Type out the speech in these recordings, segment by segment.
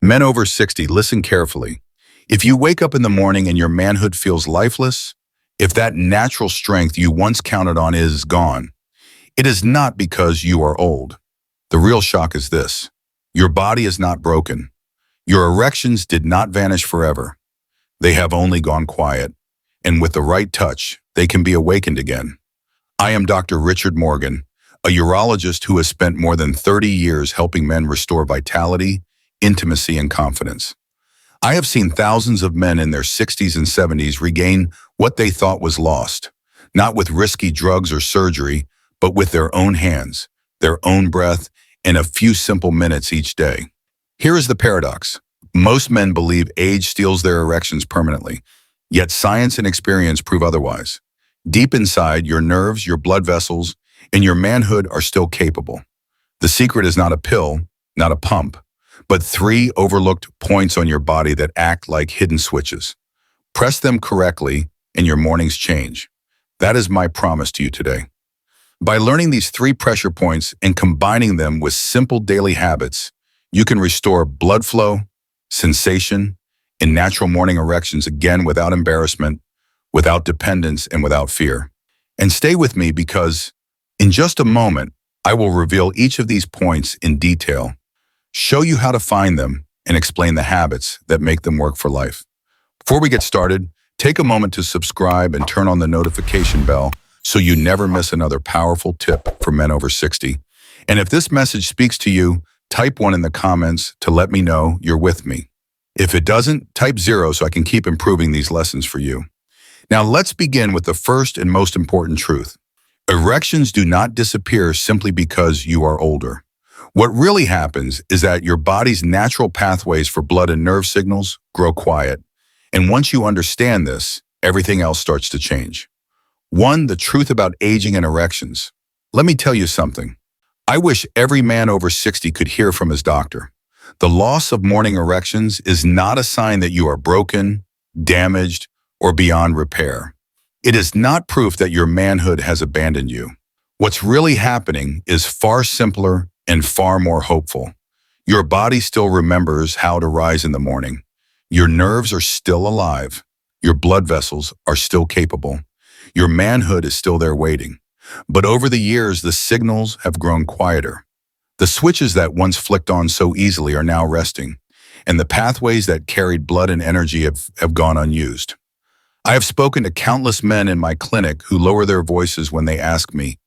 Men over 60, listen carefully. If you wake up in the morning and your manhood feels lifeless, if that natural strength you once counted on is gone, it is not because you are old. The real shock is this: your body is not broken. Your erections did not vanish forever. They have only gone quiet, and with the right touch, they can be awakened again. I am Dr. Richard Morgan, a urologist who has spent more than 30 years helping men restore vitality, intimacy, and confidence. I have seen thousands of men in their 60s and 70s regain what they thought was lost, not with risky drugs or surgery, but with their own hands, their own breath, and a few simple minutes each day. Here is the paradox. Most men believe age steals their erections permanently, yet science and experience prove otherwise. Deep inside, your nerves, your blood vessels, and your manhood are still capable. The secret is not a pill, not a pump, but 3 overlooked points on your body that act like hidden switches. Press them correctly, and your mornings change. That is my promise to you today. By learning these 3 pressure points and combining them with simple daily habits, you can restore blood flow, sensation, and natural morning erections again without embarrassment, without dependence, and without fear. And stay with me because in just a moment, I will reveal each of these points in detail, show you how to find them, and explain the habits that make them work for life. Before we get started, take a moment to subscribe and turn on the notification bell so you never miss another powerful tip for men over 60. And if this message speaks to you, type 1 in the comments to let me know you're with me. If it doesn't, type 0 so I can keep improving these lessons for you. Now let's begin with the first and most important truth. Erections do not disappear simply because you are older. What really happens is that your body's natural pathways for blood and nerve signals grow quiet. And once you understand this, everything else starts to change. 1, the truth about aging and erections. Let me tell you something. I wish every man over 60 could hear from his doctor. The loss of morning erections is not a sign that you are broken, damaged, or beyond repair. It is not proof that your manhood has abandoned you. What's really happening is far simpler and far more hopeful. Your body still remembers how to rise in the morning. Your nerves are still alive. Your blood vessels are still capable. Your manhood is still there waiting. But over the years, the signals have grown quieter. The switches that once flicked on so easily are now resting, and the pathways that carried blood and energy have gone unused. I have spoken to countless men in my clinic who lower their voices when they ask me,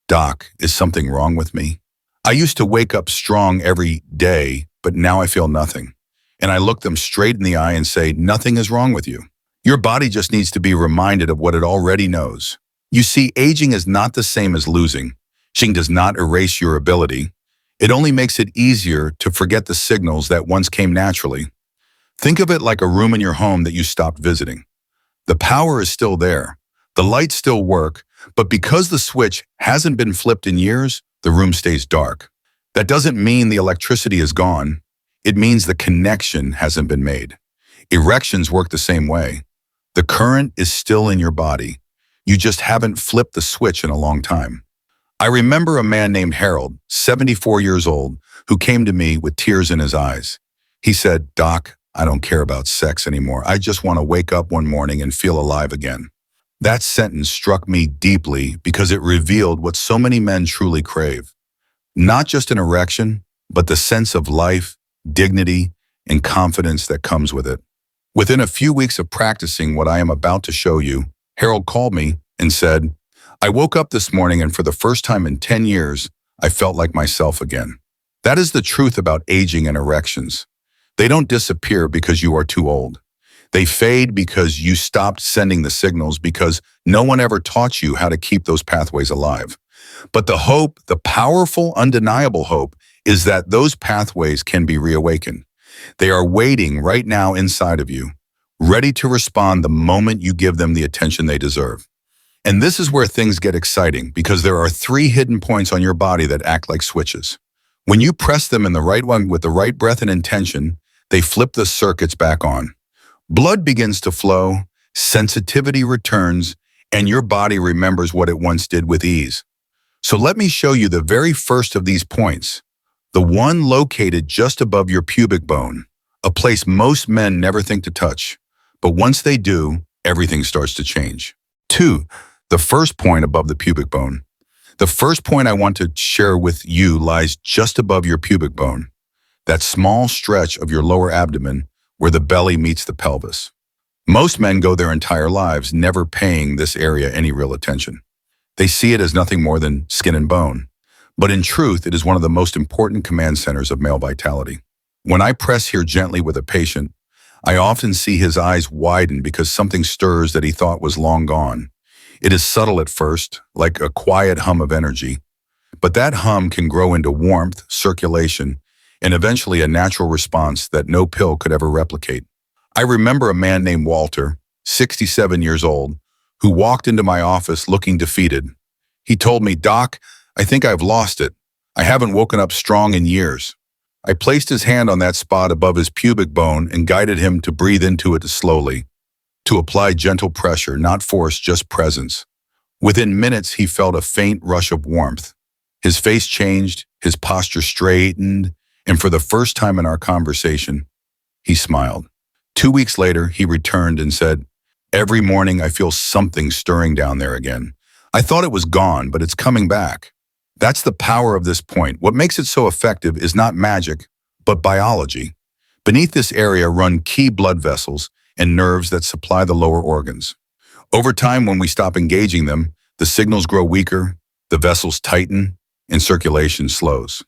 "Doc, is something wrong with me? I used to wake up strong every day, but now I feel nothing." And I look them straight in the eye and say, "Nothing is wrong with you. Your body just needs to be reminded of what it already knows." You see, aging is not the same as losing. Aging does not erase your ability. It only makes it easier to forget the signals that once came naturally. Think of it like a room in your home that you stopped visiting. The power is still there. The lights still work, but because the switch hasn't been flipped in years, the room stays dark. That doesn't mean the electricity is gone. It means the connection hasn't been made. Erections work the same way. The current is still in your body. You just haven't flipped the switch in a long time. I remember a man named Harold, 74 years old, who came to me with tears in his eyes. He said, "Doc, I don't care about sex anymore. I just want to wake up one morning and feel alive again." That sentence struck me deeply because it revealed what so many men truly crave. Not just an erection, but the sense of life, dignity, and confidence that comes with it. Within a few weeks of practicing what I am about to show you, Harold called me and said, "I woke up this morning and for the first time in 10 years, I felt like myself again." That is the truth about aging and erections. They don't disappear because you are too old. They fade because you stopped sending the signals, because no one ever taught you how to keep those pathways alive. But the hope, the powerful, undeniable hope, is that those pathways can be reawakened. They are waiting right now inside of you, ready to respond the moment you give them the attention they deserve. And this is where things get exciting, because there are 3 hidden points on your body that act like switches. When you press them in the right one with the right breath and intention, they flip the circuits back on. Blood begins to flow, sensitivity returns, and your body remembers what it once did with ease. So let me show you the very first of these points, the one located just above your pubic bone, a place most men never think to touch. But once they do, everything starts to change. 2. The first point above the pubic bone. The first point I want to share with you lies just above your pubic bone, that small stretch of your lower abdomen where the belly meets the pelvis. Most men go their entire lives never paying this area any real attention. They see it as nothing more than skin and bone. But in truth, it is one of the most important command centers of male vitality. When I press here gently with a patient, I often see his eyes widen because something stirs that he thought was long gone. It is subtle at first, like a quiet hum of energy, but that hum can grow into warmth, circulation, and eventually a natural response that no pill could ever replicate. I remember a man named Walter, 67 years old, who walked into my office looking defeated. He told me, "Doc, I think I've lost it. I haven't woken up strong in years." I placed his hand on that spot above his pubic bone and guided him to breathe into it slowly, to apply gentle pressure, not force, just presence. Within minutes, he felt a faint rush of warmth. His face changed, his posture straightened, and for the first time in our conversation, he smiled. 2 weeks later, he returned and said, "Every morning I feel something stirring down there again. I thought it was gone, but it's coming back." That's the power of this point. What makes it so effective is not magic, but biology. Beneath this area run key blood vessels and nerves that supply the lower organs. Over time, when we stop engaging them, the signals grow weaker, the vessels tighten, and circulation slows.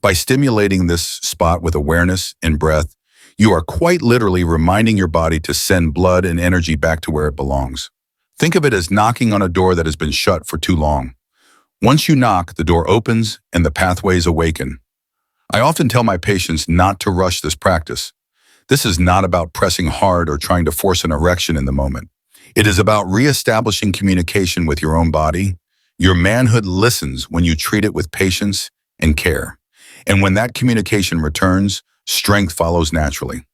By stimulating this spot with awareness and breath, you are quite literally reminding your body to send blood and energy back to where it belongs. Think of it as knocking on a door that has been shut for too long. Once you knock, the door opens and the pathways awaken. I often tell my patients not to rush this practice. This is not about pressing hard or trying to force an erection in the moment. It is about reestablishing communication with your own body. Your manhood listens when you treat it with patience and care. And when that communication returns, strength follows naturally.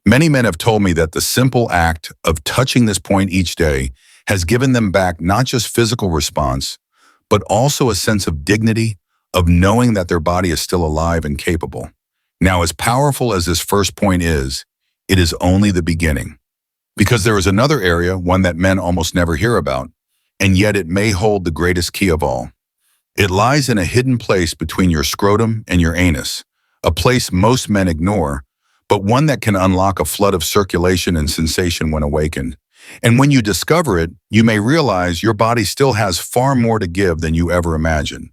Many men have told me that the simple act of touching this point each day has given them back not just physical response, but also a sense of dignity, of knowing that their body is still alive and capable. Now, as powerful as this first point is, it is only the beginning. Because there is another area, one that men almost never hear about, and yet it may hold the greatest key of all. It lies in a hidden place between your scrotum and your anus, a place most men ignore, but one that can unlock a flood of circulation and sensation when awakened. And when you discover it, you may realize your body still has far more to give than you ever imagined.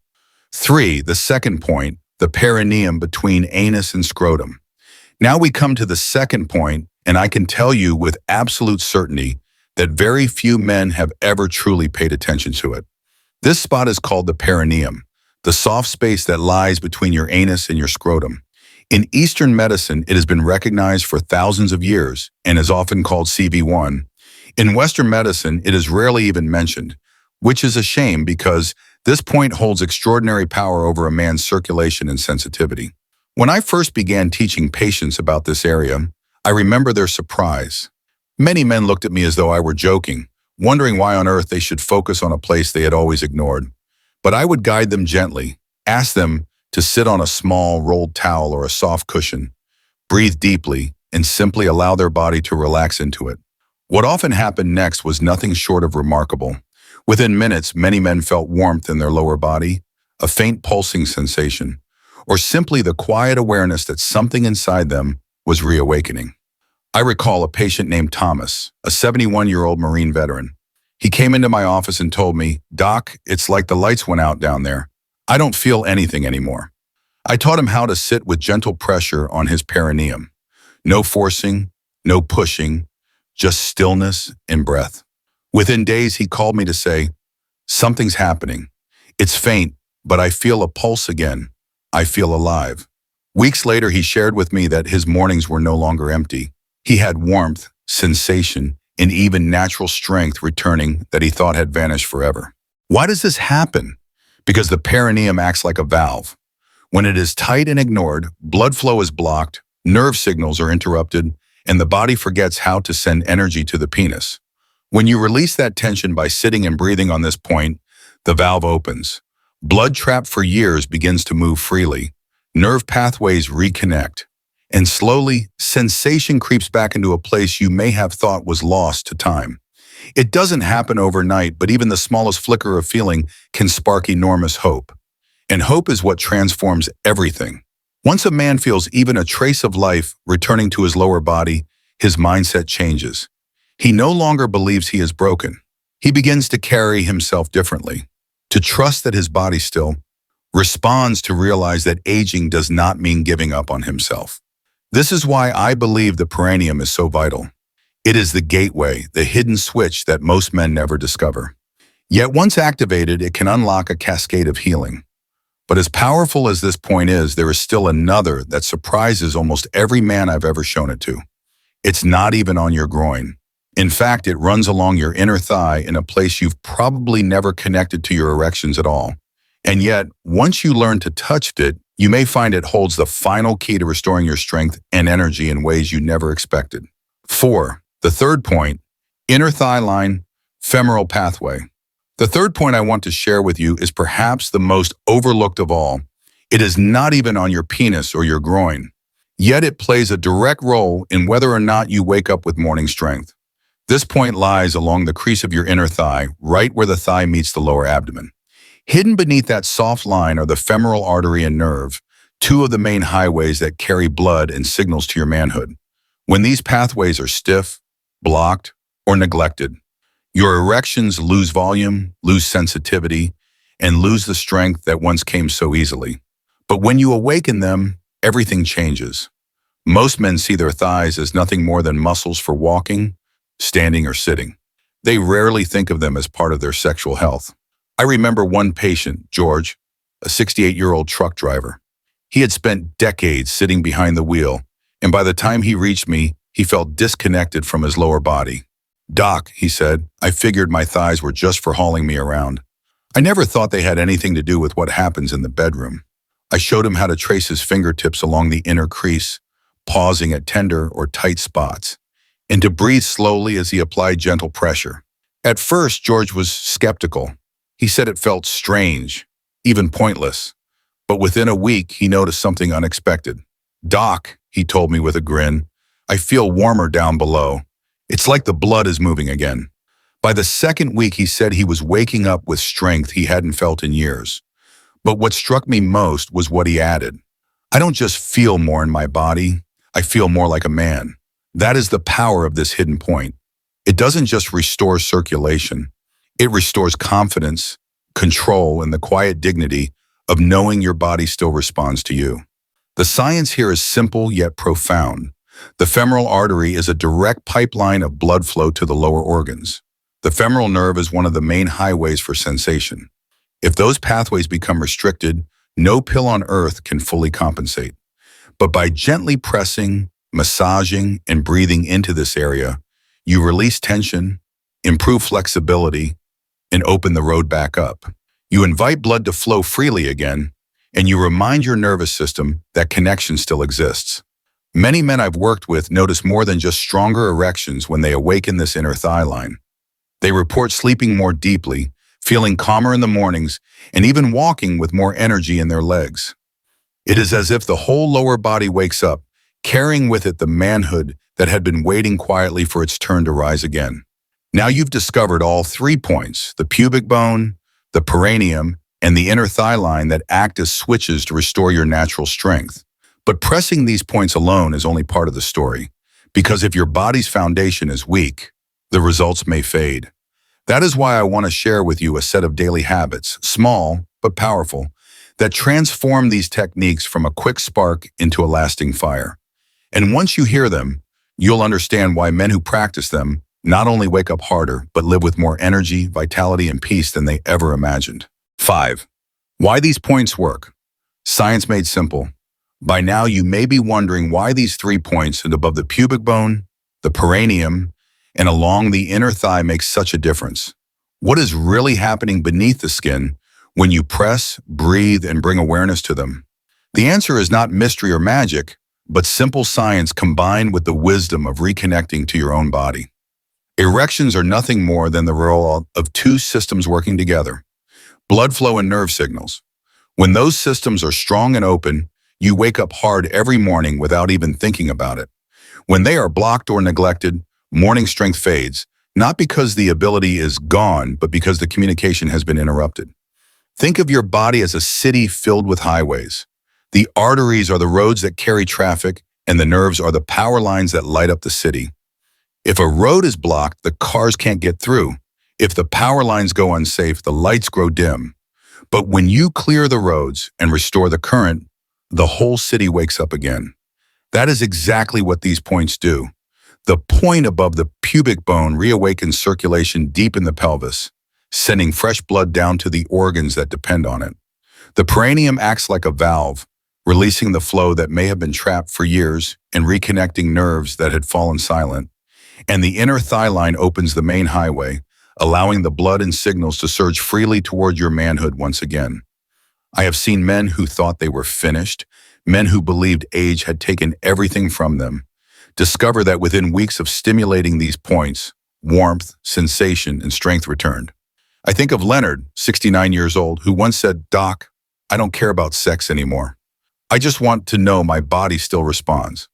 3. The second point, the perineum between anus and scrotum. Now we come to the second point, and I can tell you with absolute certainty that very few men have ever truly paid attention to it. This spot is called the perineum, the soft space that lies between your anus and your scrotum. In Eastern medicine, it has been recognized for thousands of years and is often called CV1. In Western medicine, it is rarely even mentioned, which is a shame because this point holds extraordinary power over a man's circulation and sensitivity. When I first began teaching patients about this area, I remember their surprise. Many men looked at me as though I were joking, wondering why on earth they should focus on a place they had always ignored. But I would guide them gently, ask them to sit on a small rolled towel or a soft cushion, breathe deeply, and simply allow their body to relax into it. What often happened next was nothing short of remarkable. Within minutes, many men felt warmth in their lower body, a faint pulsing sensation, or simply the quiet awareness that something inside them was reawakening. I recall a patient named Thomas, a 71-year-old Marine veteran. He came into my office and told me, "Doc, it's like the lights went out down there. I don't feel anything anymore." I taught him how to sit with gentle pressure on his perineum. No forcing, no pushing, just stillness and breath. Within days, he called me to say, "Something's happening. It's faint, but I feel a pulse again. I feel alive." Weeks later, he shared with me that his mornings were no longer empty. He had warmth, sensation, and even natural strength returning that he thought had vanished forever. Why does this happen? Because the perineum acts like a valve. When it is tight and ignored, blood flow is blocked, nerve signals are interrupted, and the body forgets how to send energy to the penis. When you release that tension by sitting and breathing on this point, the valve opens. Blood trapped for years begins to move freely. Nerve pathways reconnect, And slowly, sensation creeps back into a place you may have thought was lost to time. It doesn't happen overnight, but even the smallest flicker of feeling can spark enormous hope. And hope is what transforms everything. Once a man feels even a trace of life returning to his lower body, his mindset changes. He no longer believes he is broken. He begins to carry himself differently, to trust that his body still responds, to realize that aging does not mean giving up on himself. This is why I believe the perineum is so vital. It is the gateway, the hidden switch that most men never discover. Yet once activated, it can unlock a cascade of healing. But as powerful as this point is, there is still another that surprises almost every man I've ever shown it to. It's not even on your groin. In fact, it runs along your inner thigh in a place you've probably never connected to your erections at all. And yet, once you learn to touch it, you may find it holds the final key to restoring your strength and energy in ways you never expected. 4. The third point, inner thigh line, femoral pathway. The third point I want to share with you is perhaps the most overlooked of all. It is not even on your penis or your groin. Yet it plays a direct role in whether or not you wake up with morning strength. This point lies along the crease of your inner thigh, right where the thigh meets the lower abdomen. Hidden beneath that soft line are the femoral artery and nerve, two of the main highways that carry blood and signals to your manhood. When these pathways are stiff, blocked, or neglected, your erections lose volume, lose sensitivity, and lose the strength that once came so easily. But when you awaken them, everything changes. Most men see their thighs as nothing more than muscles for walking, standing, or sitting. They rarely think of them as part of their sexual health. I remember one patient, George, a 68-year-old truck driver. He had spent decades sitting behind the wheel, and by the time he reached me, he felt disconnected from his lower body. "Doc," he said, "I figured my thighs were just for hauling me around. I never thought they had anything to do with what happens in the bedroom." I showed him how to trace his fingertips along the inner crease, pausing at tender or tight spots, and to breathe slowly as he applied gentle pressure. At first, George was skeptical. He said it felt strange, even pointless. But within a week, he noticed something unexpected. "Doc," he told me with a grin, "I feel warmer down below. It's like the blood is moving again." By the second week, he said he was waking up with strength he hadn't felt in years. But what struck me most was what he added. "I don't just feel more in my body, I feel more like a man." That is the power of this hidden point. It doesn't just restore circulation. It restores confidence, control, and the quiet dignity of knowing your body still responds to you. The science here is simple yet profound. The femoral artery is a direct pipeline of blood flow to the lower organs. The femoral nerve is one of the main highways for sensation. If those pathways become restricted, no pill on earth can fully compensate. But by gently pressing, massaging, and breathing into this area, you release tension, improve flexibility, and open the road back up. You invite blood to flow freely again, and you remind your nervous system that connection still exists. Many men I've worked with notice more than just stronger erections when they awaken this inner thigh line. They report sleeping more deeply, feeling calmer in the mornings, and even walking with more energy in their legs. It is as if the whole lower body wakes up, carrying with it the manhood that had been waiting quietly for its turn to rise again. Now you've discovered all 3 points, the pubic bone, the perineum, and the inner thigh line that act as switches to restore your natural strength. But pressing these points alone is only part of the story, because if your body's foundation is weak, the results may fade. That is why I want to share with you a set of daily habits, small but powerful, that transform these techniques from a quick spark into a lasting fire. And once you hear them, you'll understand why men who practice them not only wake up harder, but live with more energy, vitality, and peace than they ever imagined. 5. Why these points work. Science made simple. By now, you may be wondering why these 3 points above the pubic bone, the perineum, and along the inner thigh make such a difference. What is really happening beneath the skin when you press, breathe, and bring awareness to them? The answer is not mystery or magic, but simple science combined with the wisdom of reconnecting to your own body. Erections are nothing more than the result of 2 systems working together, blood flow and nerve signals. When those systems are strong and open, You wake up hard every morning without even thinking about it. When they are blocked or neglected, morning strength fades, not because the ability is gone, but because the communication has been interrupted. Think of your body as a city filled with highways. The arteries are the roads that carry traffic, and the nerves are the power lines that light up the city. If a road is blocked, the cars can't get through. If the power lines go unsafe, the lights grow dim. But when you clear the roads and restore the current, the whole city wakes up again. That is exactly what these points do. The point above the pubic bone reawakens circulation deep in the pelvis, sending fresh blood down to the organs that depend on it. The perineum acts like a valve, releasing the flow that may have been trapped for years and reconnecting nerves that had fallen silent. And the inner thigh line opens the main highway, allowing the blood and signals to surge freely toward your manhood once again. I have seen men who thought they were finished, men who believed age had taken everything from them, discover that within weeks of stimulating these points, warmth, sensation, and strength returned. I think of Leonard, 69 years old, who once said, "Doc, I don't care about sex anymore. I just want to know my body still responds."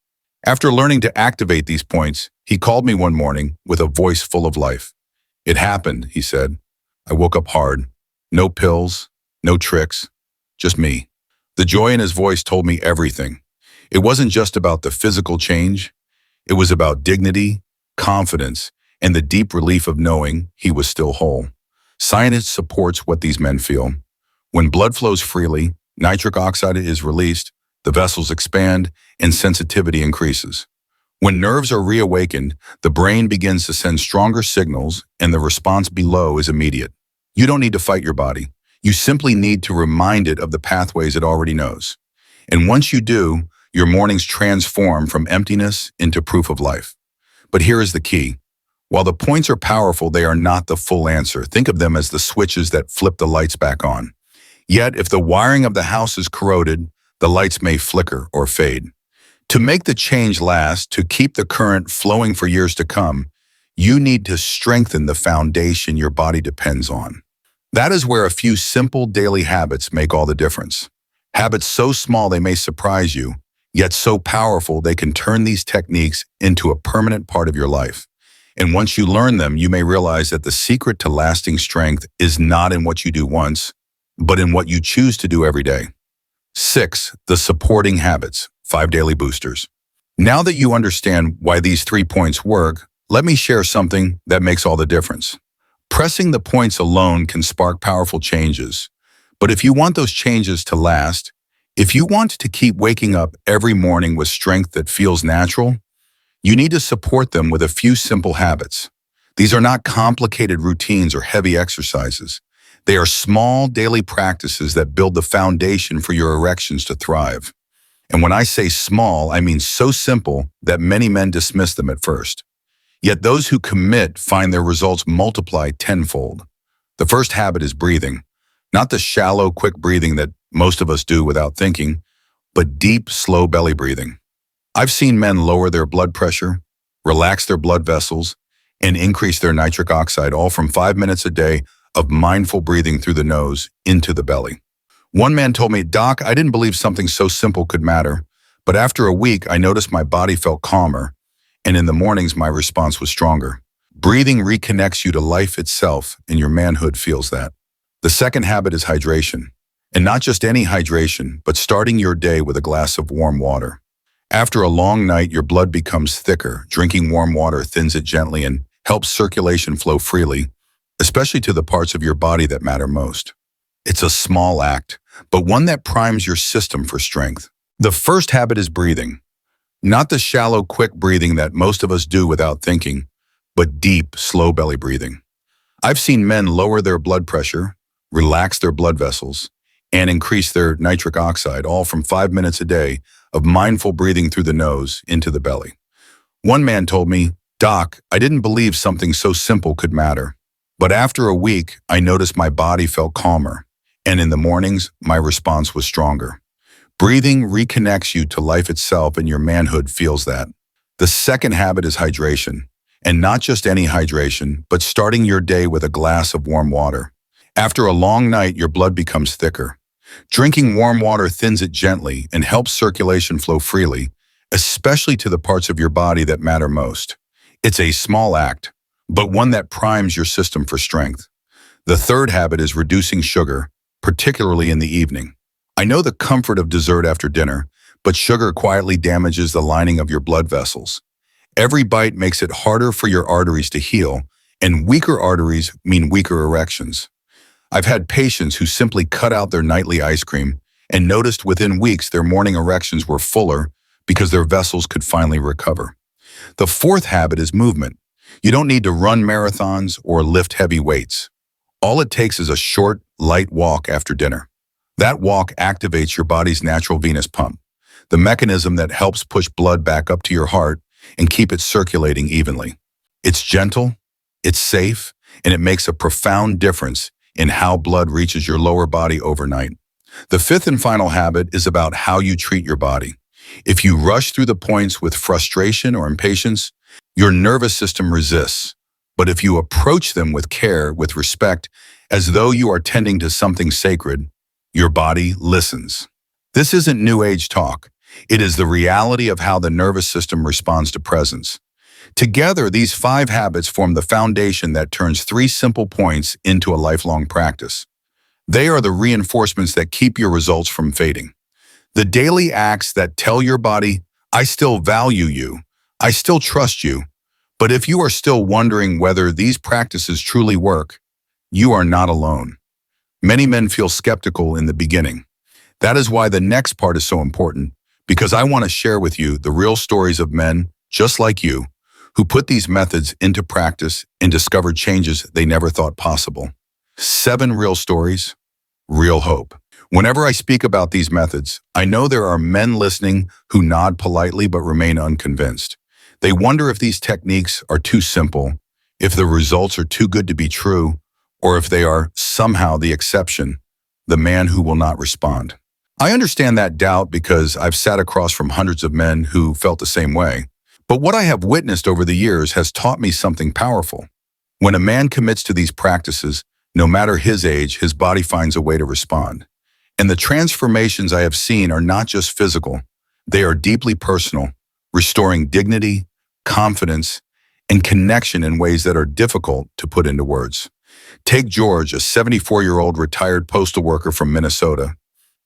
After learning to activate these points, he called me one morning with a voice full of life. "It happened," he said. "I woke up hard. No pills, no tricks, just me." The joy in his voice told me everything. It wasn't just about the physical change. It was about dignity, confidence, and the deep relief of knowing he was still whole. Science supports what these men feel. When blood flows freely, nitric oxide is released, the vessels expand, and sensitivity increases. When nerves are reawakened, the brain begins to send stronger signals, and the response below is immediate. You don't need to fight your body. You simply need to remind it of the pathways it already knows. And once you do, your mornings transform from emptiness into proof of life. But here is the key. While the points are powerful, they are not the full answer. Think of them as the switches that flip the lights back on. Yet, if the wiring of the house is corroded, the lights may flicker or fade. To make the change last, to keep the current flowing for years to come, you need to strengthen the foundation your body depends on. That is where a few simple daily habits make all the difference. Habits so small they may surprise you, yet so powerful they can turn these techniques into a permanent part of your life. And once you learn them, you may realize that the secret to lasting strength is not in what you do once, but in what you choose to do every day. 6. The supporting habits, 5 daily boosters. Now that you understand why these 3 points work, let me share something that makes all the difference. Pressing the points alone can spark powerful changes, but if you want those changes to last, if you want to keep waking up every morning with strength that feels natural, you need to support them with a few simple habits. These are not complicated routines or heavy exercises. They are small daily practices that build the foundation for your erections to thrive. And when I say small, I mean so simple that many men dismiss them at first. Yet those who commit find their results multiply tenfold. The first habit is breathing. Not the shallow, quick breathing that most of us do without thinking, but deep, slow belly breathing. I've seen men lower their blood pressure, relax their blood vessels, and increase their nitric oxide, all from 5 minutes a day of mindful breathing through the nose into the belly. One man told me, "Doc, I didn't believe something so simple could matter, but after a week, I noticed my body felt calmer, and in the mornings, my response was stronger." Breathing reconnects you to life itself, and your manhood feels that. The second habit is hydration. And not just any hydration, but starting your day with a glass of warm water. After a long night, your blood becomes thicker. Drinking warm water thins it gently and helps circulation flow freely, especially to the parts of your body that matter most. It's a small act, but one that primes your system for strength. The first habit is breathing. Not the shallow, quick breathing that most of us do without thinking, but deep, slow belly breathing. I've seen men lower their blood pressure, relax their blood vessels, and increase their nitric oxide, all from 5 minutes a day of mindful breathing through the nose into the belly. One man told me, "Doc, I didn't believe something so simple could matter. But after a week, I noticed my body felt calmer, and in the mornings, my response was stronger." Breathing reconnects you to life itself, and your manhood feels that. The second habit is hydration, and not just any hydration, but starting your day with a glass of warm water. After a long night, your blood becomes thicker. Drinking warm water thins it gently and helps circulation flow freely, especially to the parts of your body that matter most. It's a small act, but one that primes your system for strength. The third habit is reducing sugar, particularly in the evening. I know the comfort of dessert after dinner, but sugar quietly damages the lining of your blood vessels. Every bite makes it harder for your arteries to heal, and weaker arteries mean weaker erections. I've had patients who simply cut out their nightly ice cream and noticed within weeks their morning erections were fuller because their vessels could finally recover. The fourth habit is movement. You don't need to run marathons or lift heavy weights. All it takes is a short, light walk after dinner. That walk activates your body's natural venous pump, the mechanism that helps push blood back up to your heart and keep it circulating evenly. It's gentle, it's safe, and it makes a profound difference in how blood reaches your lower body overnight. The fifth and final habit is about how you treat your body. If you rush through the points with frustration or impatience, your nervous system resists. But if you approach them with care, with respect, as though you are tending to something sacred, your body listens. This isn't New Age talk. It is the reality of how the nervous system responds to presence. Together, these 5 habits form the foundation that turns 3 simple points into a lifelong practice. They are the reinforcements that keep your results from fading. The daily acts that tell your body, I still value you, I still trust you. But if you are still wondering whether these practices truly work, you are not alone. Many men feel skeptical in the beginning. That is why the next part is so important, because I want to share with you the real stories of men, just like you, who put these methods into practice and discovered changes they never thought possible. 7 real stories, real hope. Whenever I speak about these methods, I know there are men listening who nod politely but remain unconvinced. They wonder if these techniques are too simple, if the results are too good to be true, or if they are somehow the exception, the man who will not respond. I understand that doubt because I've sat across from hundreds of men who felt the same way. But what I have witnessed over the years has taught me something powerful. When a man commits to these practices, no matter his age, his body finds a way to respond. And the transformations I have seen are not just physical, they are deeply personal, restoring dignity, confidence, and connection in ways that are difficult to put into words. Take George, a 74-year-old retired postal worker from Minnesota.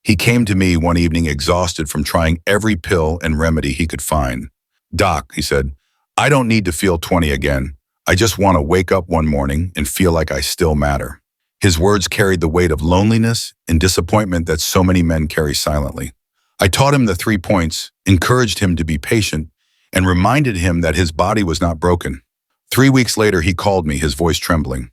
He came to me one evening exhausted from trying every pill and remedy he could find. Doc, he said, I don't need to feel 20 again. I just want to wake up one morning and feel like I still matter. His words carried the weight of loneliness and disappointment that so many men carry silently. I taught him the 3 points, encouraged him to be patient, and reminded him that his body was not broken. 3 weeks later, he called me, his voice trembling.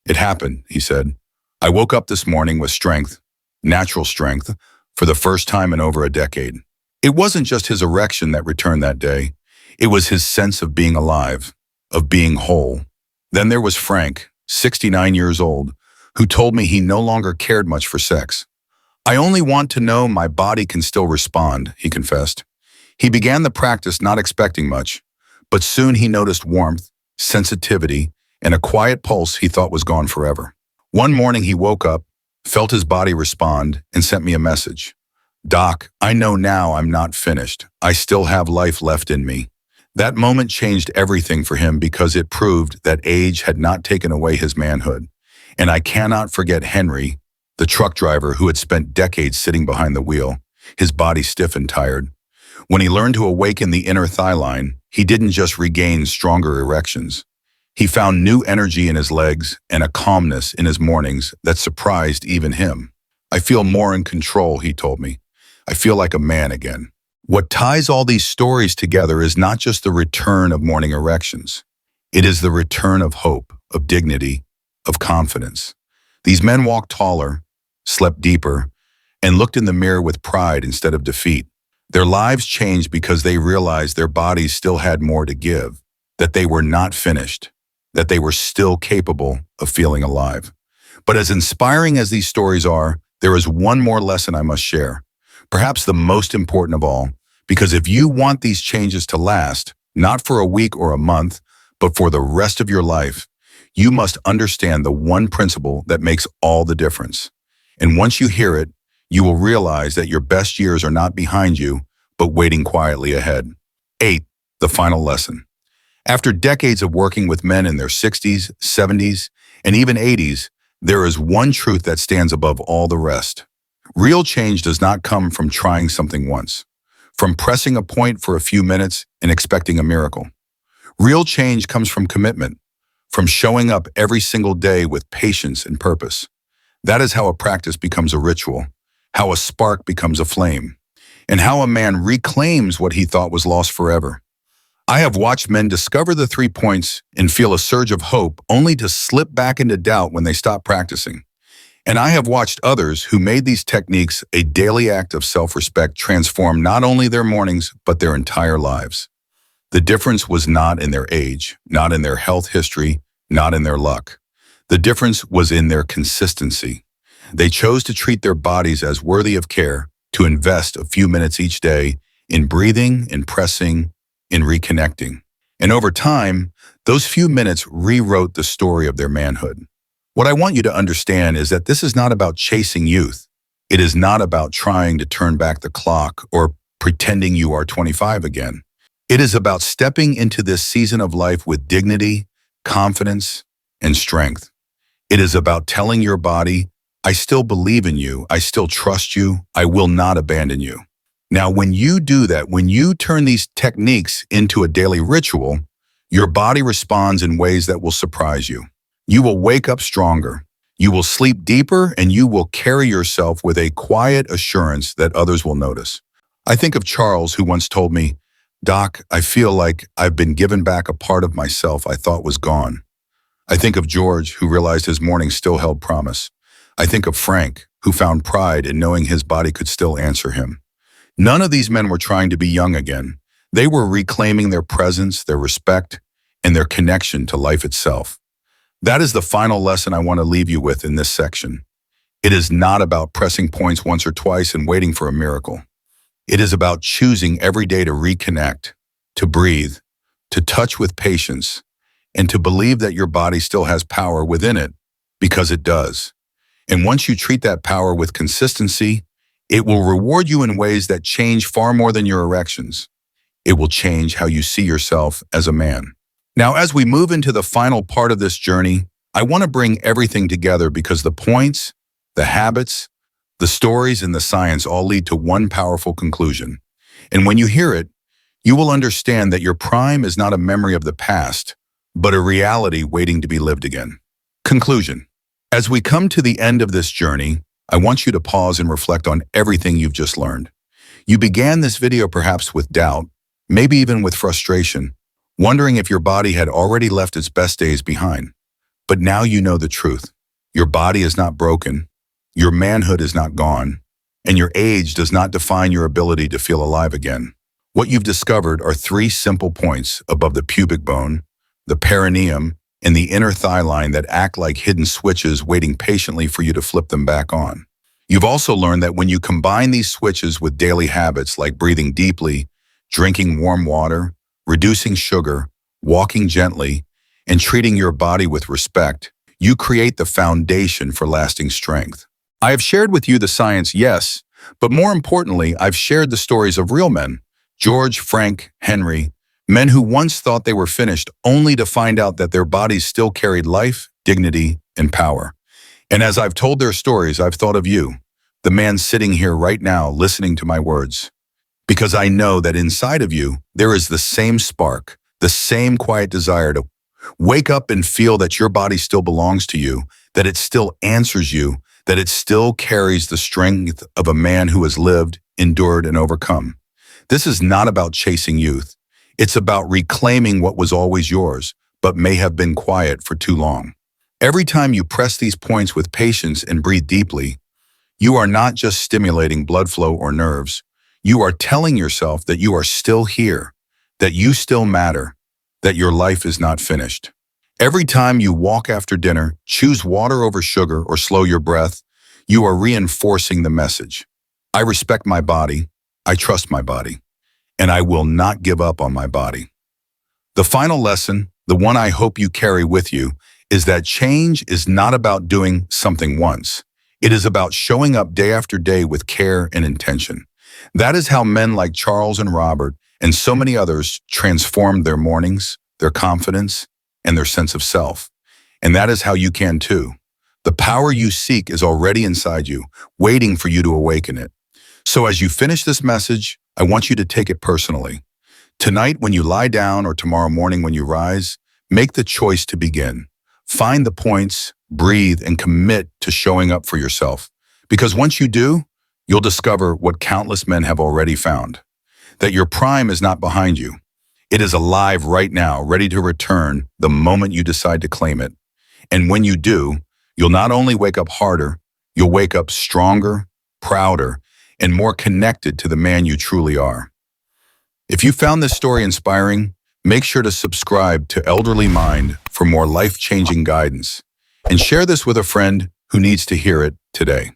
It happened, he said. I woke up this morning with strength, natural strength, for the first time in over a decade. It wasn't just his erection that returned that day. It was his sense of being alive, of being whole. Then there was Frank, 69 years old, who told me he no longer cared much for sex. I only want to know my body can still respond, he confessed. He began the practice not expecting much, but soon he noticed warmth, sensitivity, and a quiet pulse he thought was gone forever. One morning he woke up, felt his body respond, and sent me a message. Doc, I know now I'm not finished. I still have life left in me. That moment changed everything for him because it proved that age had not taken away his manhood. And I cannot forget Henry, the truck driver who had spent decades sitting behind the wheel, his body stiff and tired. When he learned to awaken the inner thigh line, he didn't just regain stronger erections. He found new energy in his legs and a calmness in his mornings that surprised even him. I feel more in control, he told me. I feel like a man again. What ties all these stories together is not just the return of morning erections. It is the return of hope, of dignity, of confidence. These men walked taller, slept deeper, and looked in the mirror with pride instead of defeat. Their lives changed because they realized their bodies still had more to give, that they were not finished, that they were still capable of feeling alive. But as inspiring as these stories are, there is one more lesson I must share, perhaps the most important of all, because if you want these changes to last, not for a week or a month, but for the rest of your life, you must understand the one principle that makes all the difference. And once you hear it, You will realize that your best years are not behind you, but waiting quietly ahead. 8. The final lesson. After decades of working with men in their 60s, 70s, and even 80s, there is one truth that stands above all the rest. Real change does not come from trying something once, from pressing a point for a few minutes and expecting a miracle. Real change comes from commitment, from showing up every single day with patience and purpose. That is how a practice becomes a ritual, how a spark becomes a flame, and how a man reclaims what he thought was lost forever. I have watched men discover the 3 points and feel a surge of hope only to slip back into doubt when they stop practicing. And I have watched others who made these techniques a daily act of self-respect transform not only their mornings, but their entire lives. The difference was not in their age, not in their health history, not in their luck. The difference was in their consistency. They chose to treat their bodies as worthy of care, to invest a few minutes each day in breathing, in pressing, in reconnecting. And over time, those few minutes rewrote the story of their manhood. What I want you to understand is that this is not about chasing youth. It is not about trying to turn back the clock or pretending you are 25 again. It is about stepping into this season of life with dignity, confidence, and strength. It is about telling your body, I still believe in you, I still trust you, I will not abandon you. Now, when you do that, when you turn these techniques into a daily ritual, your body responds in ways that will surprise you. You will wake up stronger, you will sleep deeper, and you will carry yourself with a quiet assurance that others will notice. I think of Charles, who once told me, Doc, I feel like I've been given back a part of myself I thought was gone. I think of George, who realized his morning still held promise. I think of Frank, who found pride in knowing his body could still answer him. None of these men were trying to be young again. They were reclaiming their presence, their respect, and their connection to life itself. That is the final lesson I want to leave you with in this section. It is not about pressing points once or twice and waiting for a miracle. It is about choosing every day to reconnect, to breathe, to touch with patience, and to believe that your body still has power within it, because it does. And once you treat that power with consistency, it will reward you in ways that change far more than your erections. It will change how you see yourself as a man. Now, as we move into the final part of this journey, I want to bring everything together because the points, the habits, the stories, and the science all lead to one powerful conclusion. And when you hear it, you will understand that your prime is not a memory of the past, but a reality waiting to be lived again. Conclusion. As we come to the end of this journey, I want you to pause and reflect on everything you've just learned. You began this video perhaps with doubt, maybe even with frustration, wondering if your body had already left its best days behind. But now you know the truth. Your body is not broken, your manhood is not gone, and your age does not define your ability to feel alive again. What you've discovered are 3 simple points above the pubic bone, the perineum, and the inner thigh line that act like hidden switches waiting patiently for you to flip them back on. You've also learned that when you combine these switches with daily habits like breathing deeply, drinking warm water, reducing sugar, walking gently, and treating your body with respect, you create the foundation for lasting strength. I have shared with you the science, yes, but more importantly, I've shared the stories of real men, George, Frank, Henry, men who once thought they were finished only to find out that their bodies still carried life, dignity, and power. And as I've told their stories, I've thought of you, the man sitting here right now listening to my words. Because I know that inside of you, there is the same spark, the same quiet desire to wake up and feel that your body still belongs to you, that it still answers you, that it still carries the strength of a man who has lived, endured, and overcome. This is not about chasing youth. It's about reclaiming what was always yours, but may have been quiet for too long. Every time you press these points with patience and breathe deeply, you are not just stimulating blood flow or nerves. You are telling yourself that you are still here, that you still matter, that your life is not finished. Every time you walk after dinner, choose water over sugar, or slow your breath, you are reinforcing the message. I respect my body, I trust my body, and I will not give up on my body. The final lesson, the one I hope you carry with you, is that change is not about doing something once. It is about showing up day after day with care and intention. That is how men like Charles and Robert and so many others transformed their mornings, their confidence, and their sense of self. And that is how you can too. The power you seek is already inside you, waiting for you to awaken it. So as you finish this message, I want you to take it personally. Tonight, when you lie down, or tomorrow morning when you rise, make the choice to begin. Find the points, breathe, and commit to showing up for yourself. Because once you do, you'll discover what countless men have already found. That your prime is not behind you. It is alive right now, ready to return the moment you decide to claim it. And when you do, you'll not only wake up harder, you'll wake up stronger, prouder, and more connected to the man you truly are. If you found this story inspiring, make sure to subscribe to Elderly Mind for more life-changing guidance. And share this with a friend who needs to hear it today.